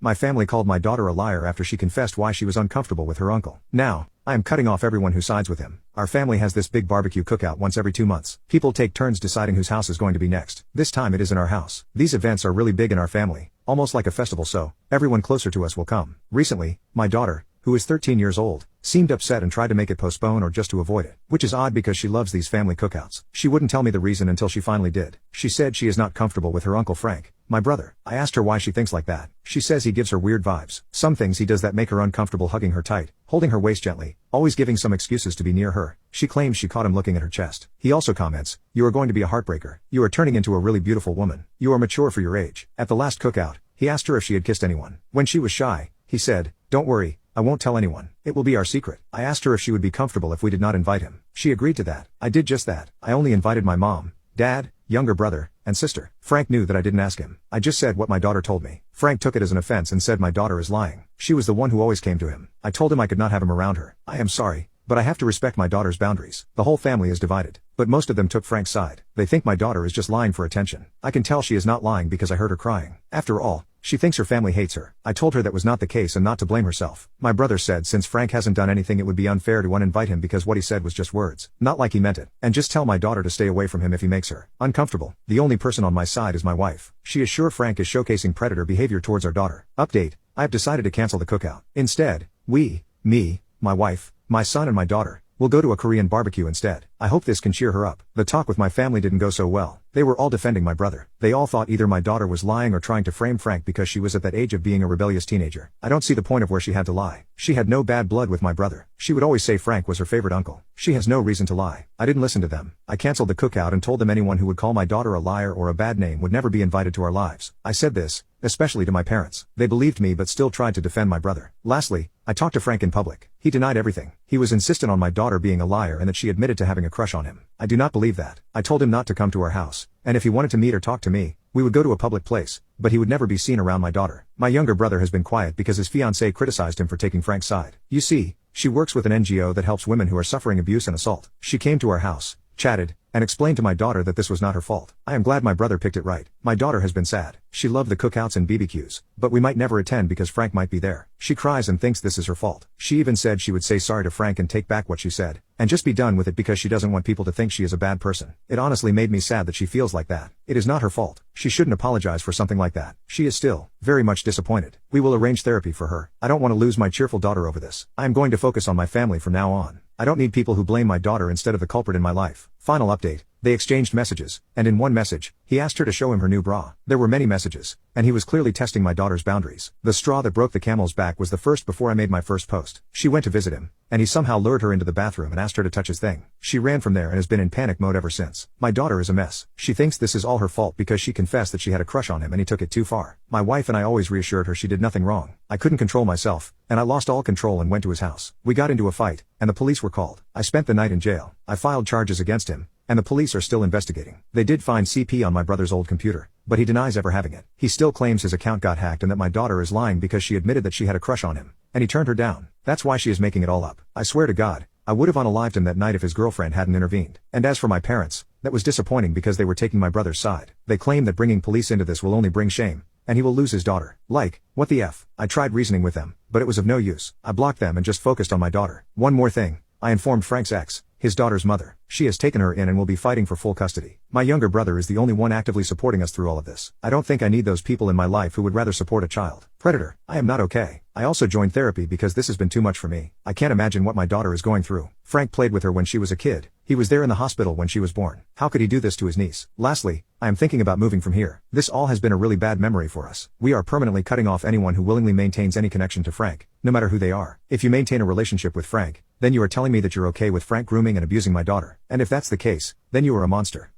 My family called my daughter a liar after she confessed why she was uncomfortable with her uncle. Now, I am cutting off everyone who sides with him. Our family has this big barbecue cookout once every 2 months. People take turns deciding whose house is going to be next. This time it is in our house. These events are really big in our family, almost like a festival, so everyone closer to us will come. Recently, my daughter, who is 13 years old, seemed upset and tried to make it postpone or just to avoid it, which is odd because she loves these family cookouts. She wouldn't tell me the reason until she finally did. She said she is not comfortable with her Uncle Frank, my brother. I asked her why she thinks like that. She says he gives her weird vibes. Some things he does that make her uncomfortable, hugging her tight, holding her waist gently, always giving some excuses to be near her. She claims she caught him looking at her chest. He also comments, "You are going to be a heartbreaker. You are turning into a really beautiful woman. You are mature for your age." At the last cookout, he asked her if she had kissed anyone. When she was shy, he said, "Don't worry, I won't tell anyone. It will be our secret." I asked her if she would be comfortable if we did not invite him. She agreed to that. I did just that. I only invited my mom, dad, younger brother, and sister. Frank knew that I didn't ask him. I just said what my daughter told me. Frank took it as an offense and said my daughter is lying. She was the one who always came to him. I told him I could not have him around her. I am sorry, but I have to respect my daughter's boundaries. The whole family is divided, but most of them took Frank's side. They think my daughter is just lying for attention. I can tell she is not lying because I heard her crying. After all, she thinks her family hates her. I told her that was not the case and not to blame herself. My brother said since Frank hasn't done anything it would be unfair to uninvite him because what he said was just words, not like he meant it. And just tell my daughter to stay away from him if he makes her uncomfortable. The only person on my side is my wife. She is sure Frank is showcasing predator behavior towards our daughter. Update: I have decided to cancel the cookout. Instead, me, my wife, my son and my daughter, will go to a Korean barbecue instead. I hope this can cheer her up. The talk with my family didn't go so well. They were all defending my brother. They all thought either my daughter was lying or trying to frame Frank because she was at that age of being a rebellious teenager. I don't see the point of where she had to lie. She had no bad blood with my brother. She would always say Frank was her favorite uncle. She has no reason to lie. I didn't listen to them. I canceled the cookout and told them anyone who would call my daughter a liar or a bad name would never be invited to our lives. I said this, especially to my parents. They believed me but still tried to defend my brother. Lastly, I talked to Frank in public. He denied everything. He was insistent on my daughter being a liar and that she admitted to having a crush on him. I do not believe that. I told him not to come to our house, and if he wanted to meet or talk to me, we would go to a public place, but he would never be seen around my daughter. My younger brother has been quiet because his fiancée criticized him for taking Frank's side. You see, she works with an NGO that helps women who are suffering abuse and assault. She came to our house, chatted, and explained to my daughter that this was not her fault. I am glad my brother picked it right. My daughter has been sad. She loved the cookouts and BBQs, but we might never attend because Frank might be there. She cries and thinks this is her fault. She even said she would say sorry to Frank and take back what she said, and just be done with it because she doesn't want people to think she is a bad person. It honestly made me sad that she feels like that. It is not her fault. She shouldn't apologize for something like that. She is still very much disappointed. We will arrange therapy for her. I don't want to lose my cheerful daughter over this. I am going to focus on my family from now on. I don't need people who blame my daughter instead of the culprit in my life. Final update. They exchanged messages, and in one message, he asked her to show him her new bra. There were many messages, and he was clearly testing my daughter's boundaries. The straw that broke the camel's back was the first before I made my first post. She went to visit him, and he somehow lured her into the bathroom and asked her to touch his thing. She ran from there and has been in panic mode ever since. My daughter is a mess. She thinks this is all her fault because she confessed that she had a crush on him and he took it too far. My wife and I always reassured her she did nothing wrong. I couldn't control myself, and I lost all control and went to his house. We got into a fight, and the police were called. I spent the night in jail. I filed charges against him, and the police are still investigating. They did find CP on my brother's old computer, but he denies ever having it. He still claims his account got hacked and that my daughter is lying because she admitted that she had a crush on him, and he turned her down. That's why she is making it all up. I swear to God, I would have unalived him that night if his girlfriend hadn't intervened. And as for my parents, that was disappointing because they were taking my brother's side. They claim that bringing police into this will only bring shame, and he will lose his daughter. Like, what the F? I tried reasoning with them, but it was of no use. I blocked them and just focused on my daughter. One more thing. I informed Frank's ex, his daughter's mother. She has taken her in and will be fighting for full custody. My younger brother is the only one actively supporting us through all of this. I don't think I need those people in my life who would rather support a child predator. I am not okay. I also joined therapy because this has been too much for me. I can't imagine what my daughter is going through. Frank played with her when she was a kid. He was there in the hospital when she was born. How could he do this to his niece? Lastly, I am thinking about moving from here. This all has been a really bad memory for us. We are permanently cutting off anyone who willingly maintains any connection to Frank, no matter who they are. If you maintain a relationship with Frank, then you are telling me that you're okay with Frank grooming and abusing my daughter. And if that's the case, then you are a monster.